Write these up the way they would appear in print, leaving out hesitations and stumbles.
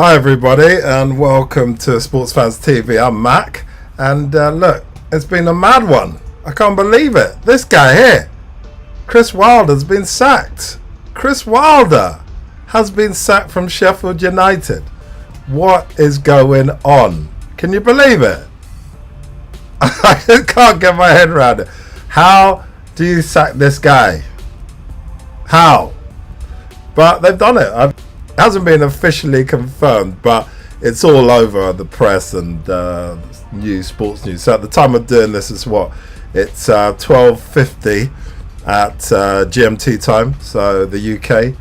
Hi everybody and welcome to Sports Fans TV. I'm Mac and look, it's been a mad one. I can't believe it. This guy here, Chris Wilder's been sacked. Chris Wilder has been sacked from Sheffield United. What is going on? Can you believe it? I can't get my head around it. How do you sack this guy? How? But they've done it. It hasn't been officially confirmed, but it's all over the press and sports news. So at the time of doing this, it's 12:50 at GMT time, so the UK.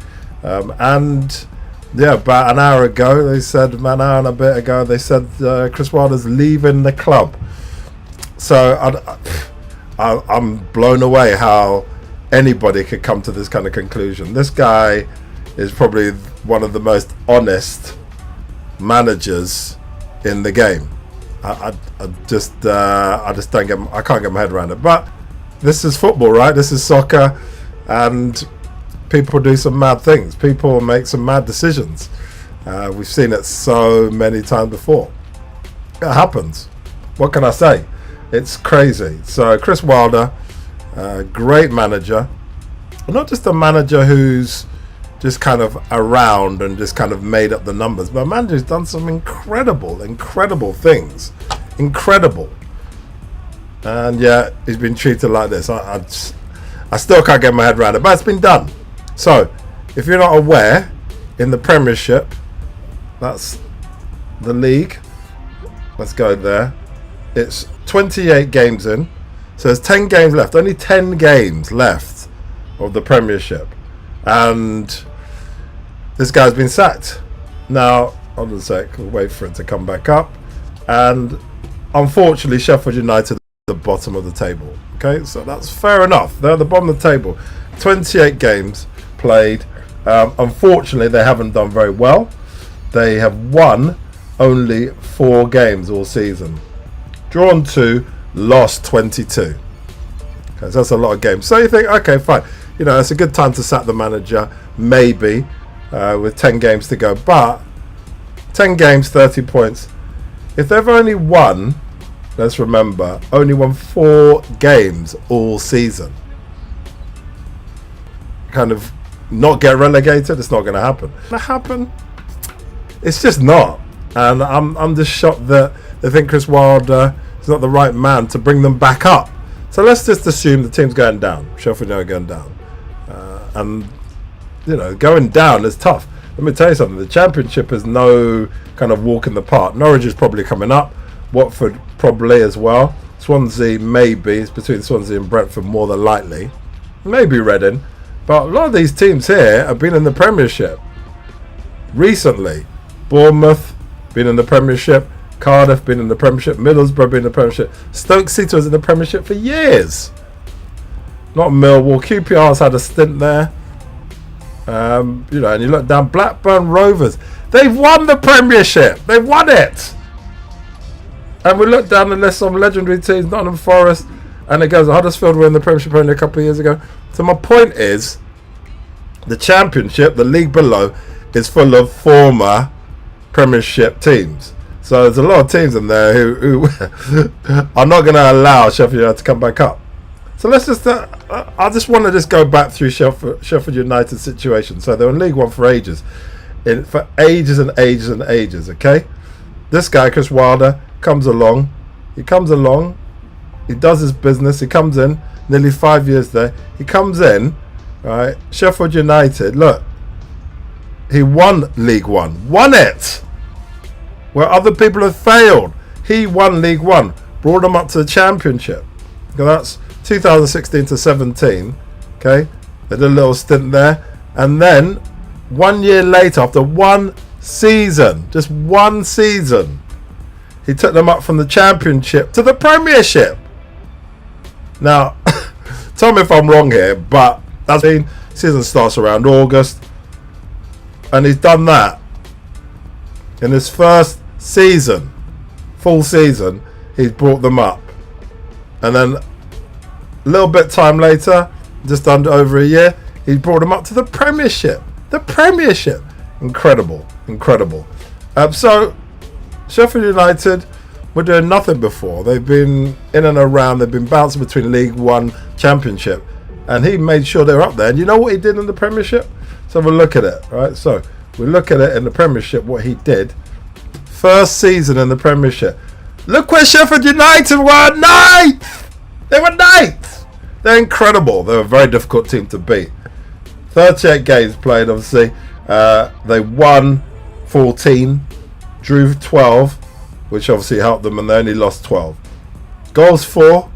And yeah, about an hour ago, an hour and a bit ago, they said Chris Wilder's leaving the club. So I'm blown away how anybody could come to this kind of conclusion. This guy is probably one of the most honest managers in the game. I just don't get. I can't get my head around it. But this is football, right? This is soccer, and people do some mad things. People make some mad decisions. We've seen it so many times before. It happens. What can I say? It's crazy. So Chris Wilder, great manager, not just a manager who's just kind of around and just kind of made up the numbers, but a manager who's done some incredible things. Incredible. And yeah, he's been treated like this. I still can't get my head around it, but it's been done. So, if you're not aware, in the Premiership, that's the league. Let's go there. It's 28 games in. So there's 10 games left. Only 10 games left of the Premiership. And this guy's been sacked. Now, hold on a sec, we'll wait for it to come back up. And unfortunately, Sheffield United are at the bottom of the table. Okay, so that's fair enough. They're at the bottom of the table. 28 games played. Unfortunately, they haven't done very well. They have won only 4 games all season. Drawn 2, lost 22. Okay, so that's a lot of games. So you think, okay, fine. You know, it's a good time to sack the manager, maybe, with 10 games to go. But 10 games, 30 points. If they've only won, let's remember, only won 4 games all season. Kind of not get relegated, it's not going to happen. Going to happen? It's just not. And I'm just shocked that they think Chris Wilder is not the right man to bring them back up. So let's just assume the team's going down. Sheffield United going down. And, you know, going down is tough. Let me tell you something. The Championship is no kind of walk in the park. Norwich is probably coming up. Watford probably as well. Swansea maybe. It's between Swansea and Brentford more than likely. Maybe Reading. But a lot of these teams here have been in the Premiership recently. Bournemouth been in the Premiership. Cardiff been in the Premiership. Middlesbrough been in the Premiership. Stoke City was in the Premiership for years. Not Millwall. QPR's had a stint there. You know, and you look down, Blackburn Rovers. They've won the Premiership. They've won it. And we look down the list of legendary teams, Nottingham Forest, and it goes, Huddersfield were in the Premiership only a couple of years ago. So my point is, the Championship, the league below, is full of former Premiership teams. So there's a lot of teams in there who are not going to allow Sheffield United to come back up. So let's just, I just want to just go back through Sheffield United's situation. So they were in League One for ages. For ages and ages and ages, okay? This guy, Chris Wilder, comes along. He does his business. He comes in, nearly 5 years there. He comes in, right? Sheffield United, look. He won League One. Won it! Where other people have failed. He won League One. Brought them up to the Championship. So that's 2016 to 17. Okay? They did a little stint there. And then, 1 year later, after one season, just one season, he took them up from the Championship to the Premiership. Now, tell me if I'm wrong here, but that's been, season starts around August. And he's done that. In his first season, full season, he's brought them up. And then a little bit time later, just under over a year, he brought them up to the Premiership. The Premiership. Incredible. So Sheffield United were doing nothing before. They've been in and around. They've been bouncing between League One, Championship, and he made sure they're up there. And you know what he did in the Premiership? So we'll look at it, right? So we look at it in the Premiership, what he did. First season in the Premiership. Look where Sheffield United were, ninth! They were ninth! They're incredible. They're a very difficult team to beat. 38 games played, obviously. They won 14, drew 12, which obviously helped them, and they only lost 12. Goals for,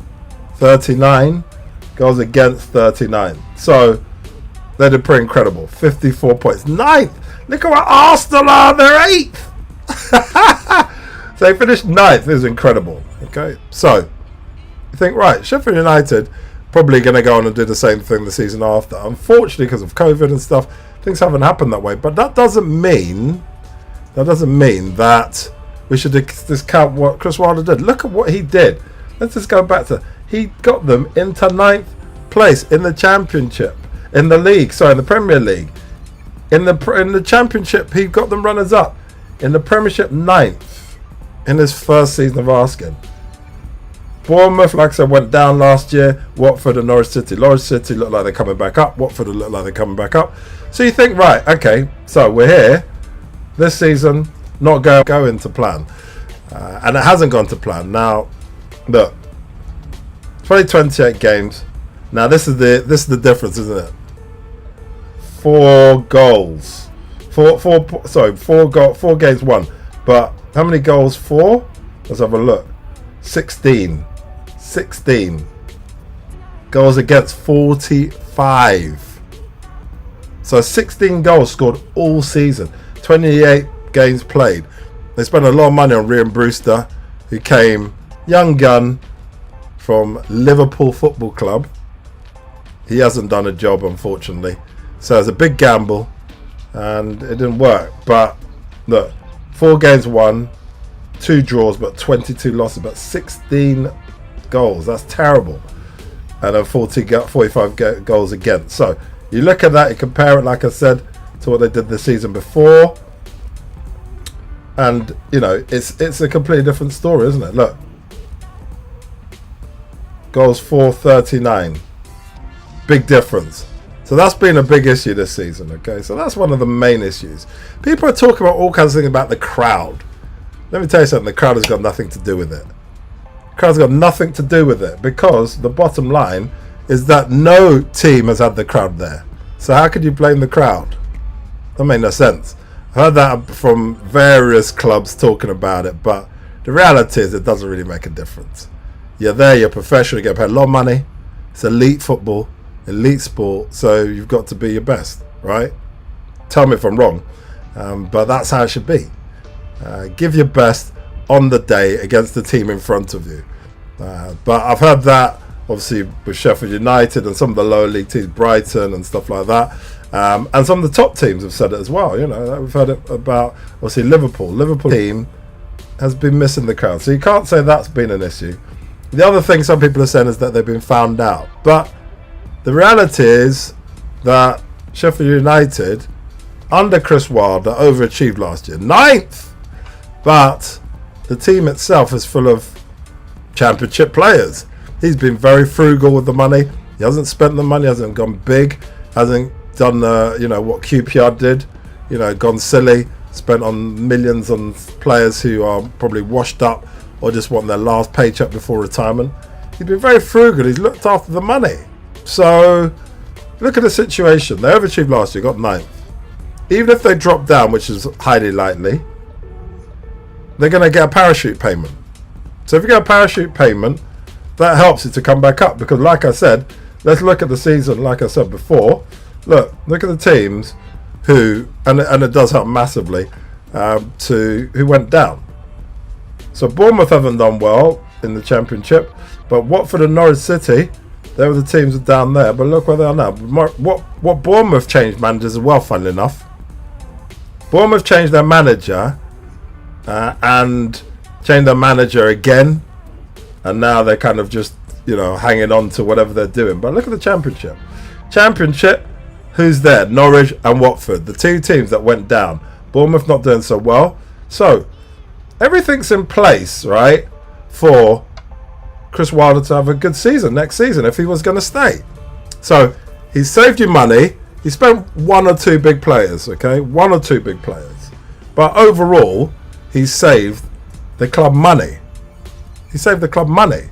39. Goals against, 39. So they did pretty incredible. 54 points. Ninth! Look at what Arsenal are. They're 8th! So they finished 9th. It was incredible. Okay, so you think, right, Sheffield United probably going to go on and do the same thing the season after. Unfortunately, because of COVID and stuff, things haven't happened that way. But that doesn't mean that we should discount what Chris Wilder did. Look at what he did. Let's just go back to, he got them into 9th place in the Championship, in the league. Sorry, in the Premier League. In the Championship, he got them runners up. In the Premiership, 9th in his first season of asking. Bournemouth, like I said, went down last year. Watford and Norwich City. Norwich City look like they're coming back up. Watford look like they're coming back up. So you think, right, okay, so we're here. This season, not going to plan. And it hasn't gone to plan. Now, look, 28 games. Now, this is the difference, isn't it? 4 goals. Four games won. But how many goals for? Let's have a look. 16 goals against 45. So 16 goals scored all season. 28 games played. They spent a lot of money on Ryan Brewster, who came young gun from Liverpool Football Club. He hasn't done a job, unfortunately. So it's a big gamble, and it didn't work. But look, 4 games won, 2 draws, but 22 losses, but 16 goals. That's terrible. And then 45 goals against. So you look at that, you compare it, like I said, to what they did the season before, and you know, it's a completely different story, isn't it? Look, goals for, 39. Big difference. So that's been a big issue this season, okay? So that's one of the main issues. People are talking about all kinds of things about the crowd. Let me tell you something, the crowd has got nothing to do with it. The crowd's got nothing to do with it, because the bottom line is that no team has had the crowd there. So how could you blame the crowd? That made no sense. I heard that from various clubs talking about it, but the reality is it doesn't really make a difference. You're there, you're professional, you get paid a lot of money. It's elite football, elite sport, so you've got to be your best, right? Tell me if I'm wrong, but that's how it should be. Give your best on the day against the team in front of you. But I've heard that obviously with Sheffield United and some of the lower league teams, Brighton and stuff like that, and some of the top teams have said it as well. You know, we've heard it about obviously Liverpool team has been missing the crowd, so you can't say that's been an issue. The other thing some people are saying is that they've been found out, but the reality is that Sheffield United under Chris Wilder overachieved last year, 9th. But the team itself is full of Championship players. He's been very frugal with the money. He hasn't spent the money, hasn't gone big, hasn't done what QPR did, gone silly, spent on millions on players who are probably washed up or just want their last paycheck before retirement. He's been very frugal. He's looked after the money. So look at the situation. They overachieved last year, got 9th. Even if they drop down, which is highly likely, they're going to get a parachute payment. So if you get a parachute payment, that helps you to come back up, because like I said, let's look at the season like I said before. Look at the teams who, and it does help massively, who went down. So Bournemouth haven't done well in the Championship, but Watford and Norwich City, they were the teams that are down there, but look where they are now. What Bournemouth changed managers as well, funnily enough. Bournemouth changed their manager, and changed their manager again, and now they're kind of just hanging on to whatever they're doing. But look at the Championship, who's there? Norwich and Watford, the 2 teams that went down. Bournemouth not doing so well, So everything's in place, right, for Chris Wilder to have a good season next season if he was going to stay. So he saved you money. He spent one or two big players, okay? One or two big players. But overall, he saved the club money. He saved the club money.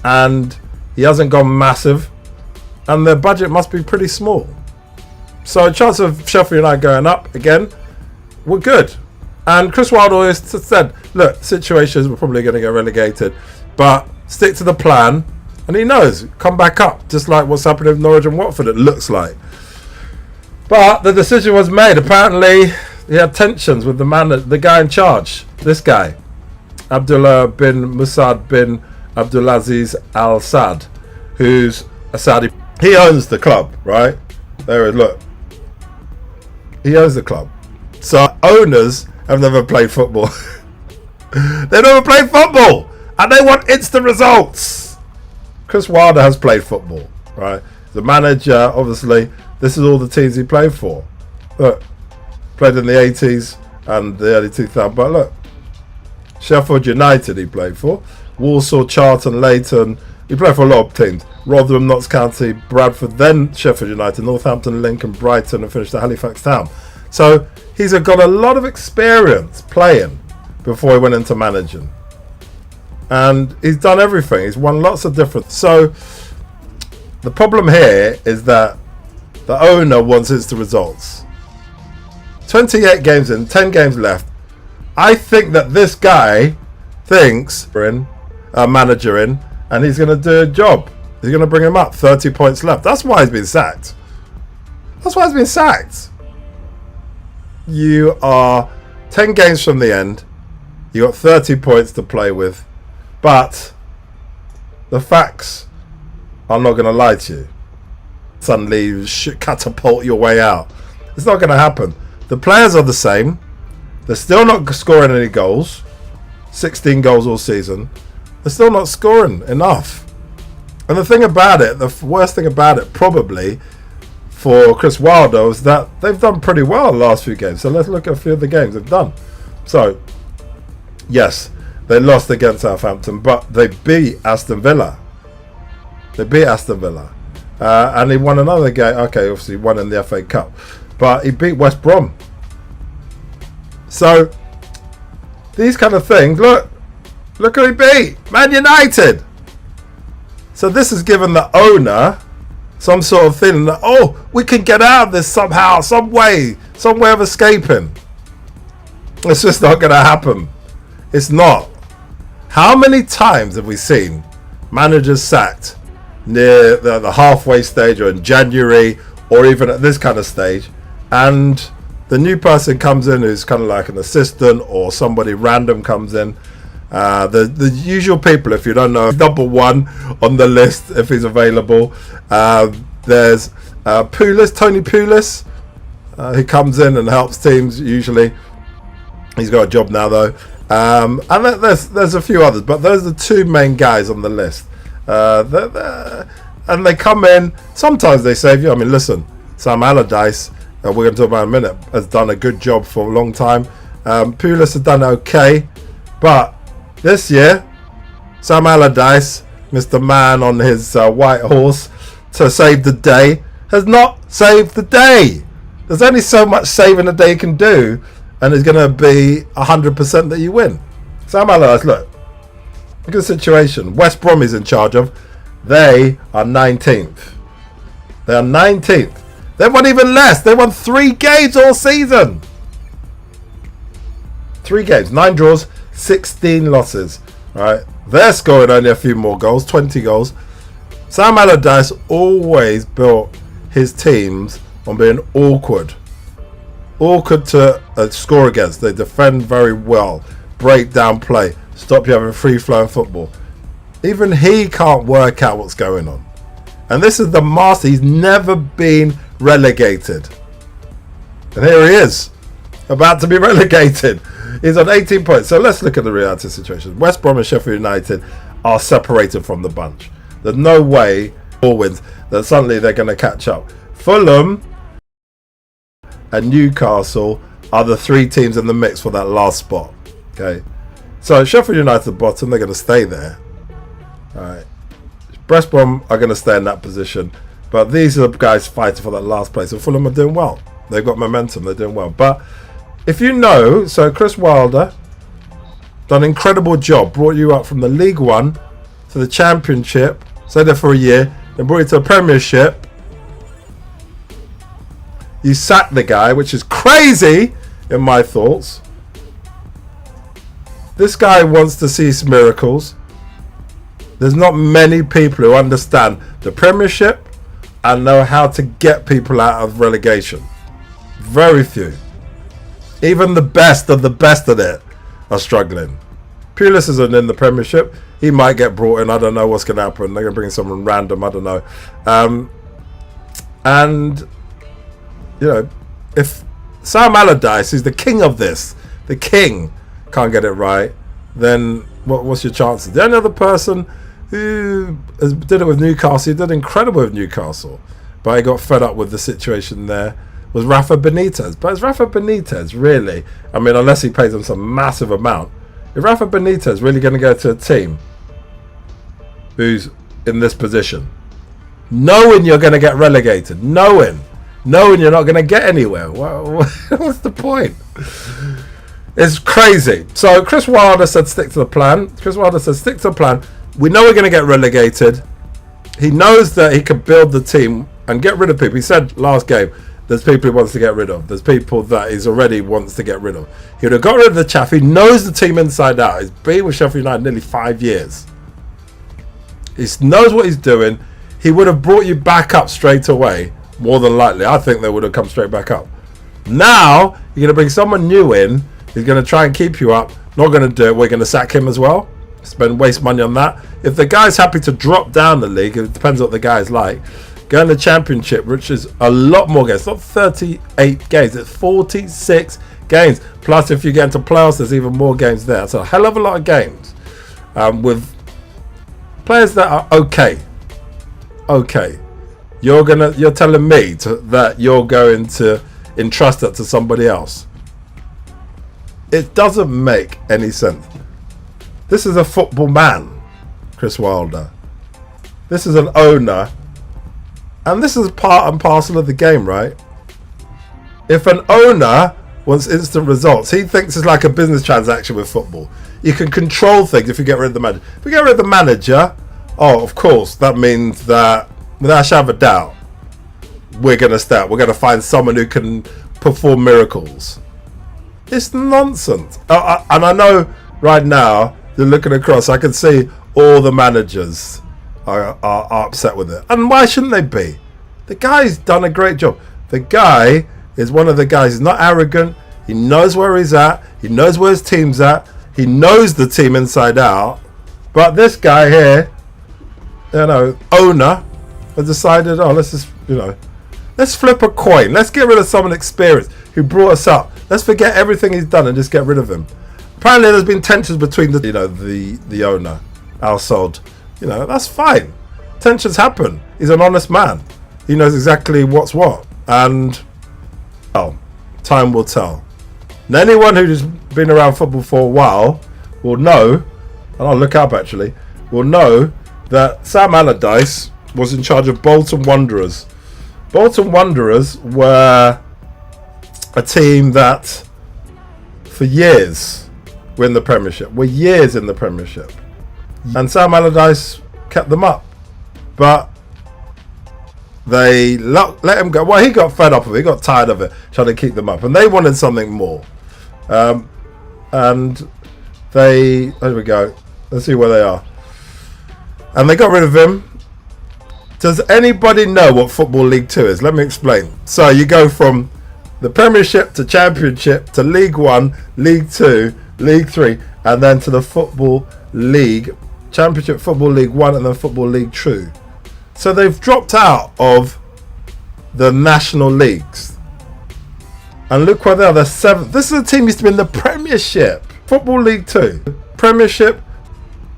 And he hasn't gone massive. And their budget must be pretty small. So a chance of Sheffield United going up again, we're good. And Chris Wilder always said, look, situations we're probably going to get relegated. But stick to the plan. And he knows, come back up. Just like what's happening with Norwich and Watford, it looks like. But the decision was made. Apparently, he had tensions with the guy in charge. This guy, Abdullah bin Musad bin Abdulaziz Al Saad, who's a Saudi. He owns the club, right? There it is. Look, he owns the club. So owners have never played football. They never played football, and they want instant results. Chris Wilder has played football, right? The manager, obviously. This is all the teams he played for. Look, played in the 80s and the early 2000s. But look, Sheffield United he played for. Walsall, Charlton, Leighton. He played for a lot of teams. Rotherham, Notts County, Bradford, then Sheffield United, Northampton, Lincoln, Brighton, and finished at Halifax Town. So he's got a lot of experience playing before he went into managing. And he's done everything. He's won lots of different. So the problem here is that the owner wants instant results. 28 games in, 10 games left. I think that this guy thinks we're in a manager in, and he's going to do a job. He's going to bring him up. 30 points left. That's why he's been sacked. That's why he's been sacked. You are 10 games from the end. You got 30 points to play with, but the facts are not going to lie to you. Suddenly you catapult your way out. It's not going to happen. The players are the same. They're still not scoring any goals. 16 goals all season. They're still not scoring enough. And the thing about it, the worst thing about it probably for Chris Wilder is that they've done pretty well the last few games. So let's look at a few of the games they've done. So, yes, they lost against Southampton, but they beat Aston Villa. They beat Aston Villa. And he won another game. Okay, obviously he won in the FA Cup. But he beat West Brom. So, these kind of things. Look who he beat. Man United. So this has given the owner some sort of feeling that, oh, we can get out of this somehow, some way of escaping. It's just not going to happen. It's not. How many times have we seen managers sacked near the halfway stage or in January or even at this kind of stage, and the new person comes in who's kind of like an assistant or somebody random comes in. The usual people, if you don't know, number one on the list if he's available. There's Tony Pulis, who comes in and helps teams usually. He's got a job now though. And there's a few others, but those are the two main guys on the list. And they come in. Sometimes they save you. I mean, listen, Sam Allardyce, we're going to talk about in a minute, has done a good job for a long time. Pulis has done okay, but this year, Sam Allardyce, Mr. Man on his white horse to save the day, has not saved the day. There's only so much saving a day can do, and it's going to be 100% that you win. Sam Allardyce, look at the situation. West Brom is in charge of. They are 19th. They are 19th. They've won even less. They won 3 games all season. 3 games, 9 draws, 16 losses. Right? They're scoring only a few more goals, 20 goals. Sam Allardyce always built his teams on being awkward. Awkward to score against. They defend very well. Break down play. Stop you having free-flowing football. Even he can't work out what's going on. And this is the master. He's never been relegated. And here he is, about to be relegated. He's on 18 points. So let's look at the reality situation. West Brom and Sheffield United are separated from the bunch. There's no way, 4 wins, that suddenly they're going to catch up. Fulham and Newcastle are the 3 teams in the mix for that last spot. Okay, so Sheffield United bottom, they're going to stay there. All right, West Brom are going to stay in that position, but these are the guys fighting for that last place. And Fulham are doing well. They've got momentum. They're doing well. But if you know, so Chris Wilder done an incredible job, brought you up from the League One to the Championship, stayed there for a year, then brought you to the Premiership. You sacked the guy, which is crazy in my thoughts. This guy wants to see some miracles. There's not many people who understand the Premiership and know how to get people out of relegation. Very few. Even the best of it are struggling. Pulis isn't in the Premiership. He might get brought in. I don't know what's going to happen. They're going to bring someone random. I don't know. And, you know, if Sam Allardyce, who's the king of this, the king, can't get it right, then what's your chances? The only other person who did it with Newcastle, he did incredible with Newcastle, but he got fed up with the situation there, was Rafa Benitez. But is Rafa Benitez really, I mean, unless he pays them some massive amount, is Rafa Benitez really going to go to a team who's in this position, knowing you're going to get relegated, knowing you're not going to get anywhere? What's the point? It's crazy. So Chris Wilder said stick to the plan. We know we're going to get relegated. He knows that he can build the team and get rid of people. He said last game, there's people he wants to get rid of. There's people that he's already wants to get rid of. He would have got rid of the chaff. He knows the team inside out. He's been with Sheffield United nearly 5 years. He knows what he's doing. He would have brought you back up straight away, more than likely. I think they would have come straight back up. Now, you're going to bring someone new in. He's going to try and keep you up. Not going to do it. We're going to sack him as well. Waste money on that. If the guy's happy to drop down the league, it depends what the guy's like. Go in the Championship, which is a lot more games. It's not 38 games. It's 46 games. Plus, if you get into playoffs, there's even more games there. It's a hell of a lot of games. With players that are okay. You're telling me that you're going to entrust it to somebody else. It doesn't make any sense. This is a football man, Chris Wilder. This is an owner. And this is part and parcel of the game, right? If an owner wants instant results, he thinks it's like a business transaction with football. You can control things if you get rid of the manager. If you get rid of the manager, oh, of course, that means that, without a shadow of a doubt, we're going to start. We're going to find someone who can perform miracles. It's nonsense. And I know right now, you're looking across, I can see all the managers are upset with it. And why shouldn't they be? The guy's done a great job. The guy is one of the guys. He's not arrogant. He knows where he's at. He knows where his team's at. He knows the team inside out. But this guy here, owner, has decided, let's flip a coin. Let's get rid of someone experienced who brought us up. Let's forget everything he's done and just get rid of him. Apparently, there's been tensions between the owner, Al Sod. That's fine. Tensions happen. He's an honest man. He knows exactly what's what. And, time will tell. And anyone who's been around football for a while will know, and I'll look up actually, will know that Sam Allardyce was in charge of Bolton Wanderers. Bolton Wanderers were a team that, for years, were in the Premiership. Were years in the Premiership. And Sam Allardyce kept them up. But they let him go. Well, he got fed up of it. He got tired of it, trying to keep them up. And they wanted something more. And there we go. Let's see where they are. And they got rid of him. Does anybody know what Football League 2 is? Let me explain. So you go from the Premiership to Championship to League 1, League 2, League 3, and then to the Football League, Championship, Football League 1, and then Football League 2. So they've dropped out of the national leagues. And look where they are, they're 7th. This is a team used to be in the Premiership. Football League 2, Premiership.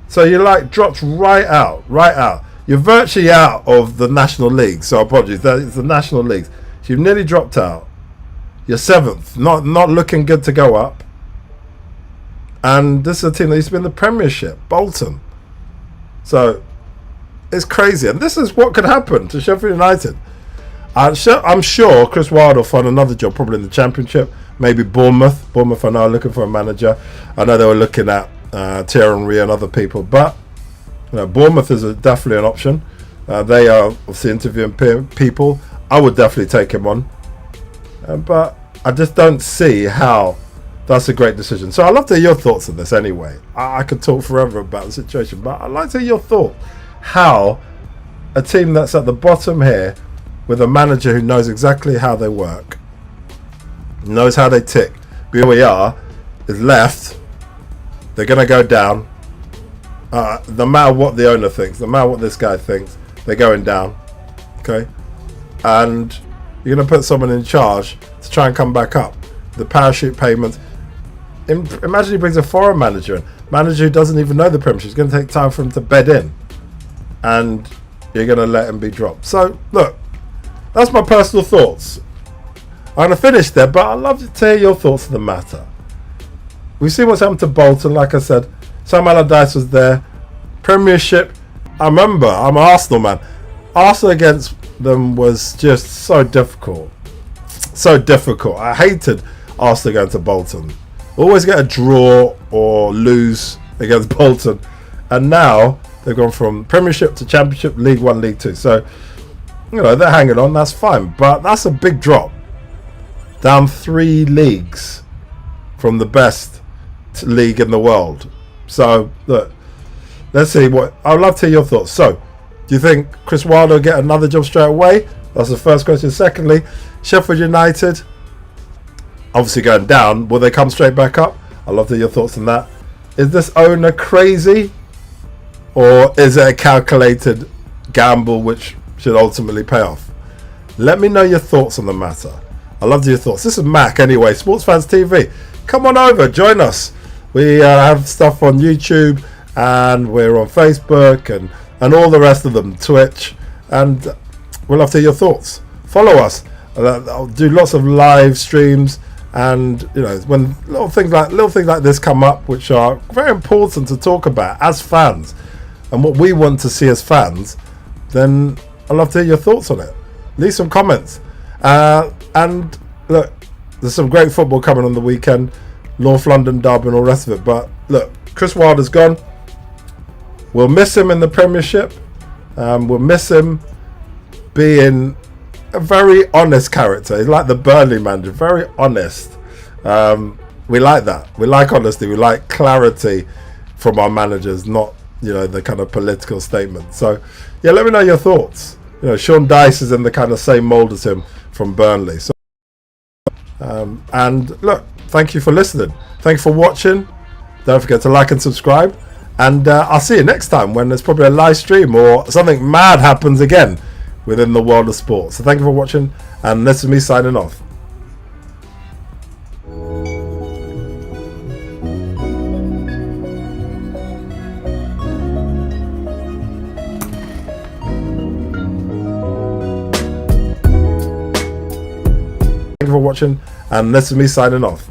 So you're dropped right out. You're virtually out of the national league. So apologies, that is the national leagues. So you've nearly dropped out. You're 7th, not looking good to go up. And this is a team that used to be in the Premiership, Bolton. So it's crazy, and this is what could happen to Sheffield United. I'm sure Chris Wilder will find another job, probably in the Championship, maybe Bournemouth. Bournemouth are now looking for a manager. I know they were looking at Thierry Henry and other people, but Bournemouth is definitely an option. They are obviously interviewing people. I would definitely take him on, but I just don't see how that's a great decision. So I'd love to hear your thoughts on this anyway. I could talk forever about the situation, but I'd like to hear your thoughts. How a team that's at the bottom here, with a manager who knows exactly how they work, knows how they tick, but here we are, is left. They're going to go down. No matter what the owner thinks, no matter what this guy thinks, they're going down. Okay? And you're going to put someone in charge to try and come back up. The parachute payments. Imagine he brings a foreign manager in. Manager who doesn't even know the Premiership. It's going to take time for him to bed in. And you're going to let him be dropped. So, look, that's my personal thoughts. I'm going to finish there, but I'd love to hear your thoughts on the matter. We've seen what's happened to Bolton. Like I said, Sam Allardyce was there. Premiership. I remember, I'm an Arsenal man. Arsenal against them was just so difficult. So difficult. I hated Arsenal going to Bolton. Always get a draw or lose against Bolton. And now they've gone from Premiership to Championship, League 1, League 2. So, they're hanging on. That's fine. But that's a big drop. Down 3 leagues from the best league in the world. So, look, let's see what. I'd love to hear your thoughts. So, do you think Chris Wilder will get another job straight away? That's the first question. Secondly, Sheffield United, obviously going down. Will they come straight back up? I'd love to hear your thoughts on that. Is this owner crazy? Or is it a calculated gamble which should ultimately pay off? Let me know your thoughts on the matter. I love to hear your thoughts. This is Mac anyway, Sports Fans TV. Come on over, join us. We have stuff on YouTube, and we're on Facebook and all the rest of them, Twitch, and we'll love to hear your thoughts. Follow us. I'll do lots of live streams, and when little things like this come up, which are very important to talk about as fans, and what we want to see as fans, then I'd love to hear your thoughts on it. Leave some comments. And look, there's some great football coming on the weekend. North London derby and all the rest of it. But look, Chris Wilder's gone. We'll miss him in the Premiership. We'll miss him being a very honest character. He's like the Burnley manager, very honest. We like that. We like honesty. We like clarity from our managers, not the kind of political statement. So yeah, let me know your thoughts. Sean Dyche is in the kind of same mould as him from Burnley. So and look, thank you for listening. Thank you for watching. Don't forget to like and subscribe. And I'll see you next time when there's probably a live stream or something mad happens again within the world of sports. So thank you for watching, and this is me signing off. Thank you for watching, and this is me signing off.